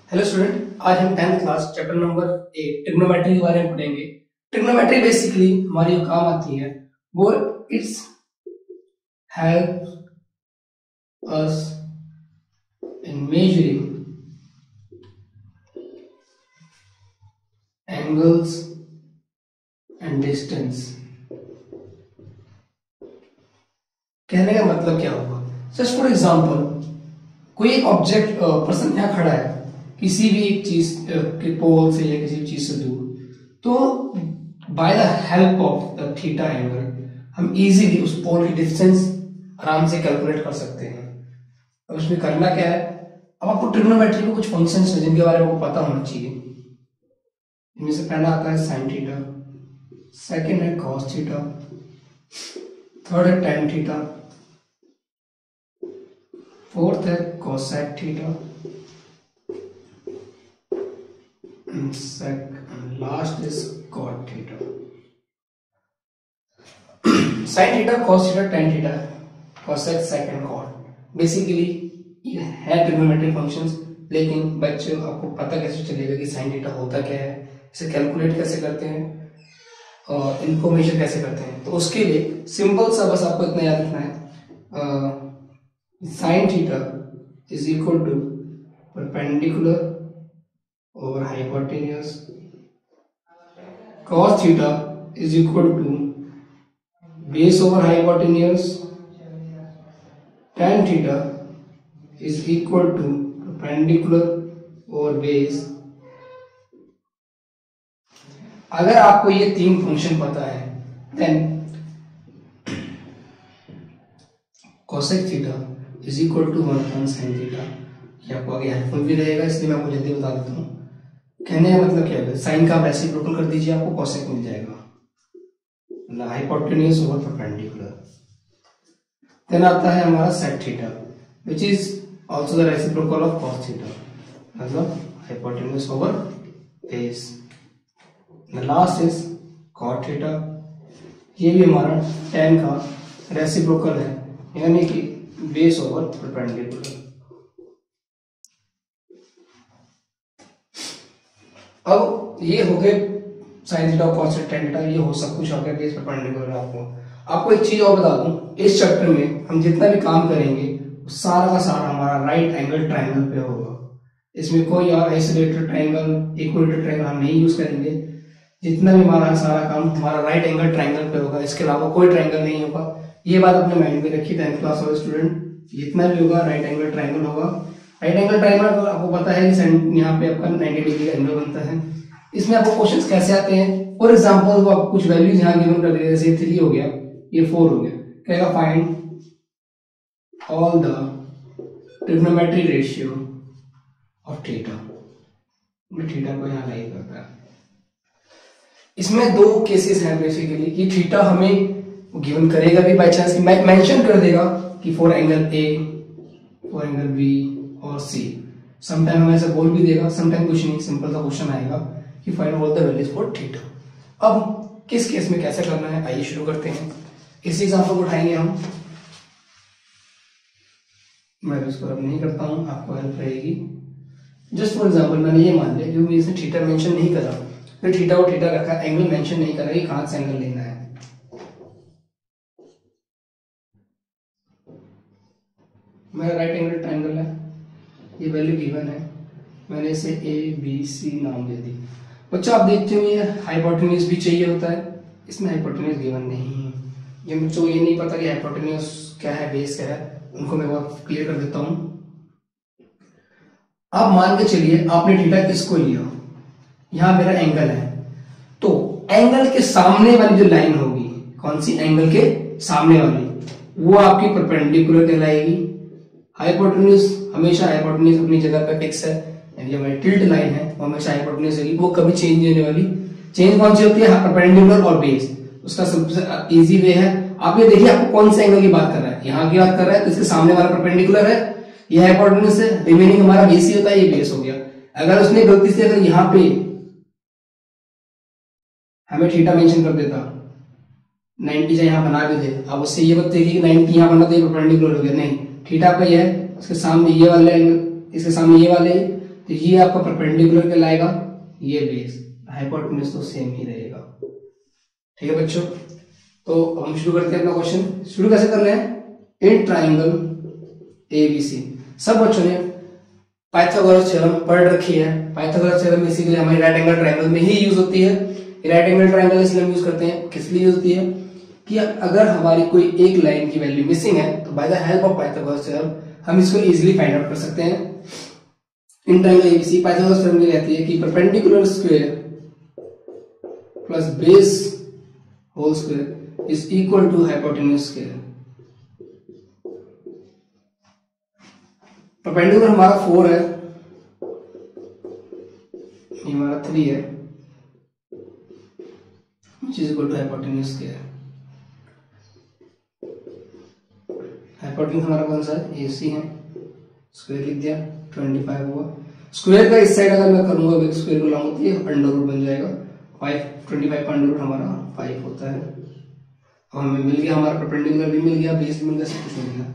Hello student, आज हम 10th class chapter number 8 trigonometry के बारे में पढ़ेंगे। ट्रिग्नोमेट्री बेसिकली हमारी जो काम आती है वो it's help us in measuring angles and distance. कहने का मतलब क्या होगा? जस्ट फॉर एग्जांपल, कोई एक ऑब्जेक्ट पर्सन यहाँ खड़ा है किसी भी एक चीज के पोल से या किसी चीज से दूर, तो by the help of the theta angle हम इजीली उस पोल की डिस्टेंस आराम से कैलकुलेट कर सकते हैं। अब उसमें करना क्या है, अब आपको ट्रिग्नोमेट्री में कुछ फंक्शंस हैं जिनके बारे में आपको पता होना चाहिए। इनमें से पहला आता है साइन थीटा, सेकेंड है कॉस थीटा, थर्ड है टेन थीटा, फोर्थ है cosec theta, and last is cot theta. sin theta, cos theta, tan theta, cosec, sec and cot basically ये है ट्रिग्नोमेट्रिक फंक्शंस। लेकिन बच्चों, आपको पता कैसे चलेगा कि sin theta होता क्या है, इसे कैलकुलेट कैसे करते हैं और इनको मेजर कैसे करते हैं? तो उसके लिए सिंपल सा बस आपको इतना याद रखना है, sin theta is equal to perpendicular over hypotenuse, cos theta is equal to base over hypotenuse, tan theta is equal to perpendicular over base। अगर आपको ये तीन फंक्शन पता है then cosec theta is equal to 1 sin theta। ये आपको आगे helpful भी रहेगा, इसलिए मैं आपको जल्दी बता देता हूँ। कहने का मतलब क्या है, साइन का आप रेसिप्रोकल कर दीजिए, आपको कोसेक मिल जाएगा, मतलब हाइपोटेन्यूज ओवर परपेंडिकुलर। देन आता है हमारा sec theta which is also the reciprocal of cos theta, मतलब hypotenuse over base. The last is cot theta, ये भी हमारा टेन का रेसिप्रोकल है, यानी कि बेस ओवर परपेंडिकुलर। अब ये हो गए sine theta, cos theta, tan theta, ये हो सब कुछ हो गया बेस परपेंडिकुलर। आपको एक चीज और बता दूं, इस चैप्टर में हम जितना भी काम करेंगे सारा का सारा हमारा राइट एंगल ट्रायंगल पे होगा। इसमें कोई और आइसोलेटेड ट्रायंगल, इक्विलेटरल ट्रायंगल हम नहीं यूज करेंगे। जितना भी हमारा सारा काम हमारा राइट एंगल ट्रायंगल पे होगा, इसके अलावा कोई ट्रायंगल नहीं होगा। ये बात अपने माइंड में रखिए 10th क्लास वाले स्टूडेंट, जितना भी होगा राइट एंगल ट्रायंगल होगा। राइट एंगल ट्रायंगल आपको पता है कि यहाँ पे आपका 90 डिग्री का एंगल बनता है। इसमें आपको क्वेश्चंस कैसे आते हैं? फॉर एग्जांपल वो आपको कुछ वैल्यूज यहाँ गिवन कर दे, जैसे 3 हो गया, ये 4 हो गया, कहेगा find all the trigonometric ratio of theta. मैं थीटा को यहाँ लाइक करता है। इसमें दो केसेस हैं बेसिकली, कि थीटा हमें गिवन करेगा भी बाय चांस, मेंशन कर देगा कि for angle A, for angle B और सी। समटाइम हमें ऐसा बोल भी देगा, समटाइम कुछ नहीं, सिंपल सा क्वेश्चन आएगा कि find all the values for theta. अब किस केस में कैसे करना है, आइए शुरू करते हैं। इस एग्जांपल को उठाएंगे हम। मैं इसको अब नहीं करता हूं, आपको हेल्प रहेगी। जस्ट फॉर एग्जांपल मैंने ये मान लिया, क्योंकि इसने थीटा मेंशन नहीं करा, फिर थीटा और थीटा रखा, एंगल मेंशन नहीं करा कि कहां से एंगल लेना है। मेरा राइट एंगल ट्रायंगल है, ये वैल्यू गिवन है, मैंने इसे ए बी सी नाम दे दी। बच्चों आप देखते हो ये हाइपोटेन्यूज भी चाहिए होता है, इसमें हाइपोटेन्यूज गिवन नहीं है। जिन बच्चों को ये नहीं पता कि हाइपोटेन्यूज क्या है, बेस क्या है, उनको मैं बहुत क्लियर कर देता हूं। आप मान के चलिए आपने थीटा किसको लिया, यहां मेरा एंगल है, तो एंगल के सामने वाली जो लाइन होगी, कौन सी? एंगल के सामने वाली, वो आपकी परपेंडिकुलर कहलाएगी। हाइपोटेन्यूज हमेशा हाइपोटेन्यूज अपनी जगह पे फिक्स है, यानी जो हमारी टिल्ट लाइन है वो हमेशा हाइपोटेन्यूज होगी, वो कभी चेंज नहीं होने वाली। चेंज कौन सी होती है? परपेंडिकुलर और बेस। उसका सबसे इजी वे है, आप ये देखिए आपको कौन से एंगल की बात कर रहा है, यहाँ की बात कर रहा है तो इसके सामने वाला परपेंडिकुलर है, ये हाइपोटेन्यूज है, रिमेनिंग हमारा बेस ही होता है, ये बेस हो गया। अगर उसने गलती से अगर यहाँ पे हमें थीटा मेंशन कर देता, 90 यहाँ बना भी दे, अब उससे ये बताइए कि 90 यहाँ बना तो ये परपेंडिकुलर हो गया, नहीं, थीटा का ये है, उसके सामने ये वाला एंगल, इसके सामने ये वाले, तो ये आपका परपेंडिकुलर कहलाएगा, ये बेस, हाइपोटेन्यूज तो सेम ही रहेगा। ठीक है बच्चों, तो हम शुरू करते हैं अपना क्वेश्चन। शुरू कैसे करना है? इन ट्राइंगल एबीसी। सब बच्चों ने पाइथागोरस थ्योरम पढ़ रखी है। पाइथागोरस थ्योरम बेसिकली हमारी राइट एंगल ट्राइंगल में ही यूज होती है। राइट एंगल ट्राइंगल इसलिए हम यूज करते हैं, किस लिए यूज होती है कि अगर हमारी कोई एक लाइन की वैल्यू मिसिंग है तो by the help of Pythagoras theorem हम इसको इजीली फाइंड आउट कर सकते हैं। In triangle ABC Pythagoras theorem ये कहती है कि perpendicular square plus base whole square is equal to hypotenuse square. Perpendicular हमारा 4 है, ये हमारा 3 है, which is equal to hypotenuse square। Hypotenuse हमारा कौन सा है? AC है, स्क्वायर लिख दिया, 25 हुआ। स्क्वायर का इस साइड अगर मैं करूंगा स्क्वायर को लाऊंगा तो ये अंडर रूट बन जाएगा। 25 का अंडर रूट हमारा 5 होता है। अब हमें मिल गया, हमारा परपेंडिकुलर भी मिल गया, बेस भी मिल गया, सब कुछ मिल गया।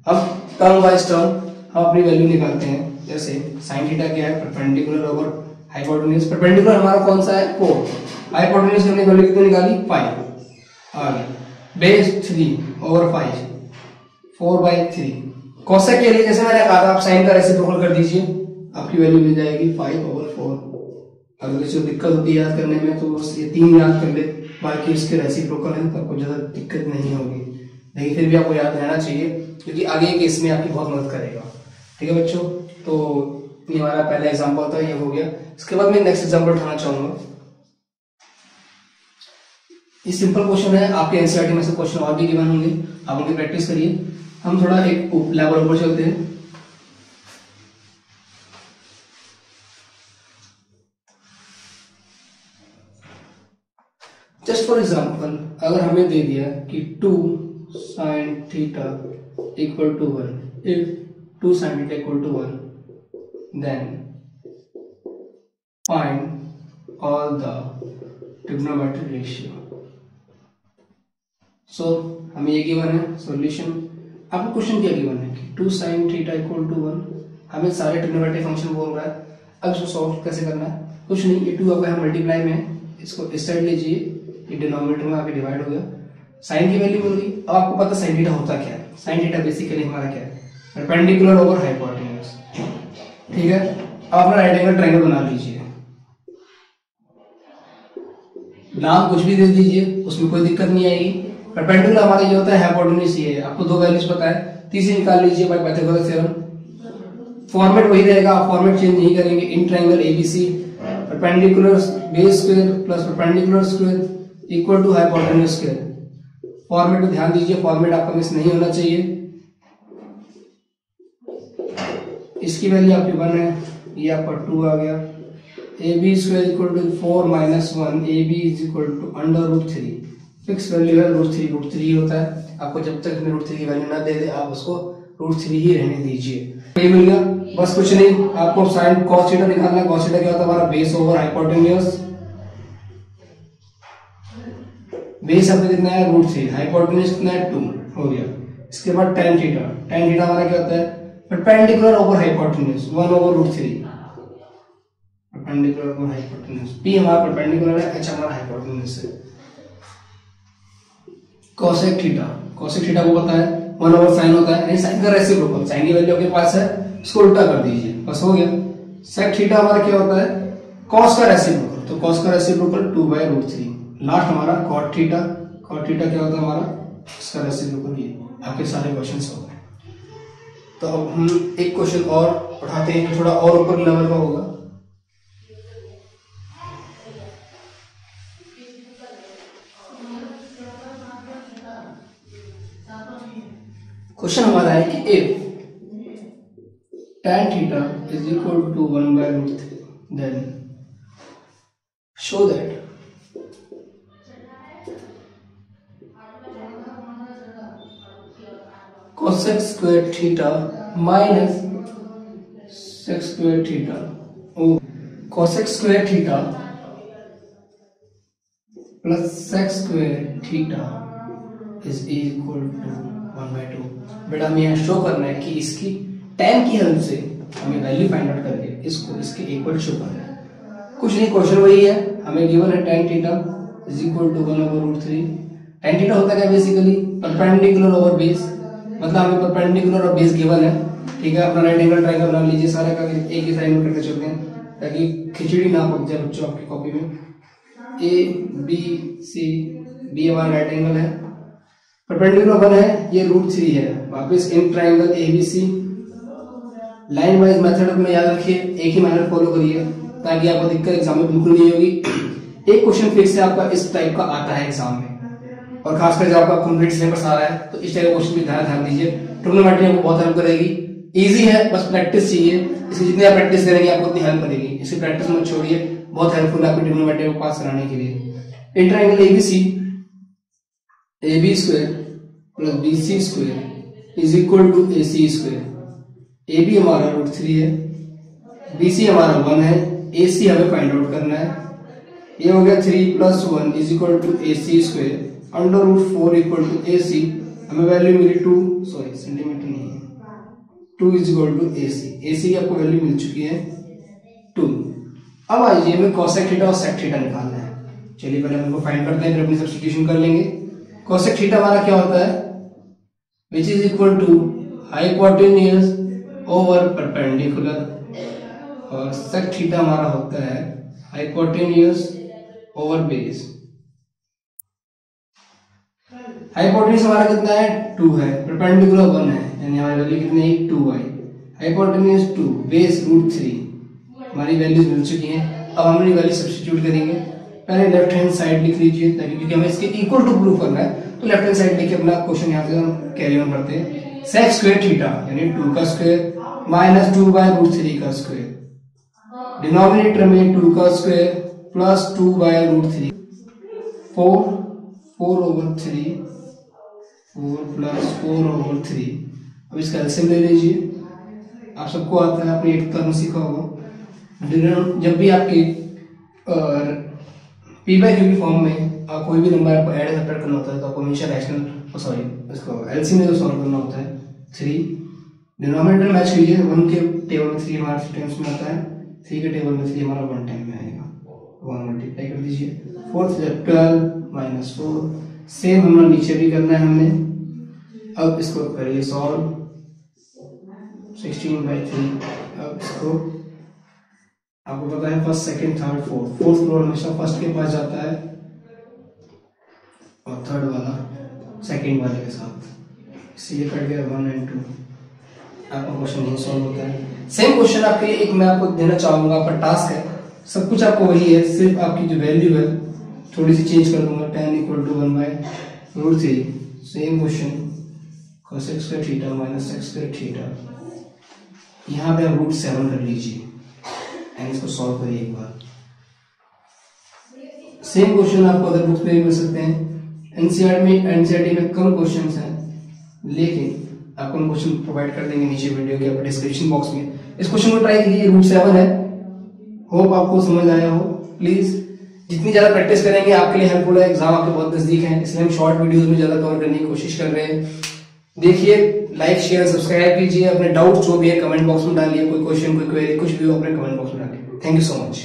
अब टर्म वाइज टर्म हम अपनी वैल्यू निकालते हैं। जैसे साइन थीटा क्या है? Perpendicular over hypotenuse. परपेंडिकुलर हमारा कौन सा है? 4। हाइपोटेन्यूज हमने वैल्यू कितनी निकाली? 5 आ गया। Base 3 over 5, 4/3। कोसेक के लिए जैसे मैंने कहा था, आप साइन का रेसिप्रोकल कर दीजिए, आपकी वैल्यू मिल जाएगी 5/4। अगर किसी को दिक्कत होती है याद करने में तो बस ये 3 याद कर ले, बाकी इसके रेसिप्रोकल है तो आपको ज्यादा दिक्कत नहीं होगी। लेकिन फिर भी आपको याद रहना चाहिए क्योंकि आगे केस में आपकी बहुत मदद करेगा। ठीक है बच्चों, तो ये हमारा पहला एग्जांपल था, ये हो गया। इसके बाद मैं नेक्स्ट एग्जांपल उठाना चाहूंगा। ये सिंपल क्वेश्चन है, आपके एनसीईआरटी में से क्वेश्चन और भी गिवन होंगे, आप उनकी प्रैक्टिस करिए। हम थोड़ा एक लेवल ऊपर चलते हैं। जस्ट फॉर एग्जांपल, अगर हमें दे दिया कि 2 sin theta equal to 1, if 2 sin theta equal to 1, then find all the trigonometric ratio। So हमें ये गिवन है सॉल्यूशन। आपको क्वेश्चन क्या गिवन है कि 2 sin theta equal to 1, हमें सारे ट्रिग्नोमेट्रिक फंक्शन बोल रहा है। अब इसको सॉल्व कैसे करना है? कुछ नहीं, ये 2 आपका यहाँ मल्टीप्लाई में है, इसको इस साइड लीजिए, ये डिनोमिनेटर में आके डिवाइड हो गया, साइन की वैल्यू मिल गई। अब आपको पता साइन थीटा होता क्या है? साइन थीटा बेसिकली हमारा क्या है? Perpendicular over hypotenuse. ठीक है, अब अपना राइट एंगल ट्रायंगल बना लीजिए। नाम कुछ भी दे दीजिए, उसमें कोई दिक्कत नहीं आएगी। परपेंडिकुलर हमारा ये होता है, हाइपोटेन्यूज ये है। आपको 2 वैल्यूज पता है, तीसरी निकाल लीजिए बाय पाइथागोरस थ्योरम। फॉर्मेट वही रहेगा, आप फॉर्मेट चेंज नहीं करेंगे। In triangle ABC perpendicular base square plus perpendicular square equal to hypotenuse square. Format पे ध्यान दीजिए, फॉर्मेट आपका मिस नहीं होना चाहिए। इसकी वैल्यू आपकी 1 है, ये आपका 2 आ गया। A B square equal to 4 - 1, A B is equal to √3। Fix value है √3 होता है। आपको जब तक √3 की वैल्यू ना दे दे, आप उसको √3 ही रहने दीजिए। ये मिल गया, बस कुछ नहीं। आपको साइन कॉस थीटा निकालना है। कॉस थीटा क्या होता है? हमारा बेस ओवर हाइपोटेन्यूज। बेस आपका कितना है? √3, हाइपोटेन्यूज कितना है? 2 हो गया। इसके बाद tan थीटा। tan थीटा हमारा क्या होता है? Perpendicular over hypotenuse, 1/√3। Perpendicular over hypotenuse, p हमारा परपेंडिकुलर है, h हमारा हाइपोटेन्यूज है। कोसेक थीटा, कोसेक थीटा को पता है 1/sin होता है, नहीं साइन का रेसिप्रोकल। साइन की वैल्यू आपके पास है, इसको उल्टा कर दीजिए, बस हो गया। सेक थीटा हमारा क्या होता है? कॉस का रेसिप्रोकल, तो कॉस का रेसिप्रोकल 2/√3। लास्ट हमारा कॉट थीटा। कॉट थीटा क्या होता है हमारा? इसका रेसिप्रोकल। ये आपके सारे क्वेश्चंस हो गए। तो अब हम एक क्वेश्चन और उठाते हैं, थोड़ा और ऊपर लेवल का होगा। क्वेश्चन हमारा है कि if tan theta is equal to 1/√3, then show that cosec square theta minus sec square theta. Oh, cosec square theta plus sec square theta is equal to 1/2। बेटा हमें यहाँ शो करना है कि इसकी tan की हेल्प से हमें वैल्यू फाइंड आउट करके इसको इसके इक्वल शो करना है। कुछ नहीं, क्वेश्चन वही है, हमें गिवन है tan theta is equal to 1/√3। tan theta होता है क्या बेसिकली, परपेंडिकुलर ओवर बेस, मतलब हमें परपेंडिकुलर और बेस गिवन है, ठीक है। अपना राइट एंगल ट्रायंगल बना लीजिए, सारा का एक ही साइड में करके चलते हैं ताकि खिचड़ी ना पक जाए बच्चों आपकी कॉपी में। ए बी सी, बी हमारा राइट एंगल है, परपेंडिकुलर 1 है, ये √3 है। वापस in triangle A B C, line wise method में याद रखिए, एक ही मेथड फॉलो करिए ताकि आपको दिक्कत एग्जाम में बिल्कुल नहीं होगी। एक क्वेश्चन फिक्स है आपका इस टाइप का आता है एग्जाम में, और खासकर जब आपका कंप्लीट सिलेबस आ रहा है तो इस टाइप का क्वेश्चन भी ध्यान दीजिए। ट्रिग्नोमेट्री आपको बहुत हेल्प करेगी, इजी है, बस प्रैक्टिस चाहिए। इसकी जितनी आप प्रैक्टिस करेंगे आपको उतनी हेल्प करेगी, इसकी प्रैक्टिस मत छोड़िए, बहुत हेल्पफुल है आपकी ट्रिग्नोमेट्री को पास कराने के लिए। In triangle ABC, AB square plus BC square is equal to AC square. AB हमारा √3 है, BC हमारा 1 है, AC हमें फाइंड आउट करना है। ये हो गया 3 + 1 is equal to AC square √4 equal to AC। हमें वैल्यू मिली 2, सॉरी सेंटीमीटर नहीं है, 2 is equal to AC। AC की आपको वैल्यू मिल चुकी है 2। अब आइए हमें कोसेक थीटा और सेक थीटा निकालना है। चलिए पहले हम इनको फाइंड करते हैं, फिर अपनी सब्स्टिट्यूशन कर लेंगे। कोसेक थीटा हमारा क्या होता है, which is equal to hypotenuse over perpendicular, और सेक थीटा हमारा होता है हाइपोटेन्यूज ओवर बेस। हाइपोटेन्यूज हमारा कितना है, 2 है, परपेंडिकुलर 1 है, यानी हमारी वैल्यू कितनी है, 2 आई। हाइपोटेन्यूज 2, बेस √3, हमारी वैल्यूज मिल चुकी हैं। अब हम अपनी वैल्यू सब्स्टिट्यूट करेंगे। पहले लेफ्ट हैंड साइड लिख लीजिए ताकि, क्योंकि हमें इसके इक्वल टू प्रूव करना है, तो लेफ्ट हैंड साइड लिख के अपना क्वेश्चन यहाँ से हम कैरी ऑन करते हैं। सेक स्क्वायर थीटा यानी 2 का स्क्वायर माइनस 2/√3 का स्क्वायर, डिनोमिनेटर में 2 का स्क्वायर प्लस 2/√3, 4/3, 4 + 4/3। अब इसका एलसीएम ले लीजिए, आप सबको आता है, आपने 8th टर्म सीखा होगा। जब भी आपके P/Q की फॉर्म में कोई भी नंबर आपको ऐड सब्ट्रैक्ट करना होता है तो आपको हमेशा रैशनल, सॉरी इसको एलसीएम में जो सॉल्व करना होता है 3, डिनोमिनेटर मैच कीजिए। 1 के टेबल में 3 हमारा 3 टाइम्स में आता है, 3 के टेबल में 3 हमारा 1 टाइम में आएगा, 1 मल्टीप्लाई कर दीजिए। 4 से 12 - 4, सेम हमें नीचे भी करना है हमने। अब इसको करिए सॉल्व, 16/3। अब इसको आपको पता है first, second, third, fourth floor हमेशा फर्स्ट के पास जाता है और थर्ड वाला सेकंड वाले के साथ, इसलिए कट गया 1 और 2। आपका क्वेश्चन नहीं सॉल्व होता है। सेम क्वेश्चन आपके लिए एक मैं आपको देना चाहूंगा, आपका टास्क है, सब कुछ आपको वही है, सिर्फ आपकी जो वैल्यू है थोड़ी सी चेंज कर दूंगा। tan = 1/√3। Same question, cosec square theta minus sec square theta, यहाँ पे आप √7 कर लीजिए एंड इसको सॉल्व करिए एक बार। सेम क्वेश्चन आपको अदर बुक्स में भी मिल सकते हैं। एनसीईआरटी में कम क्वेश्चंस हैं, लेकिन आपको हम क्वेश्चन प्रोवाइड कर देंगे नीचे वीडियो के आपको डिस्क्रिप्शन बॉक्स में। इस क्वेश्चन को ट्राई कीजिए, √7 है। होप आपको समझ आया हो। प्लीज जितनी ज्यादा प्रैक्टिस करेंगे आपके लिए हेल्पफुल है, एग्जाम आपके बहुत नजदीक है, इसलिए हम शॉर्ट वीडियोस में ज्यादा कवर करने की कोशिश कर रहे हैं। देखिए, लाइक शेयर सब्सक्राइब कीजिए, अपने डाउट जो भी है कमेंट बॉक्स में डालिए, कोई क्वेश्चन कोई क्वेरी कुछ भी हो अपने कमेंट बॉक्स में डालिए। Thank you so much.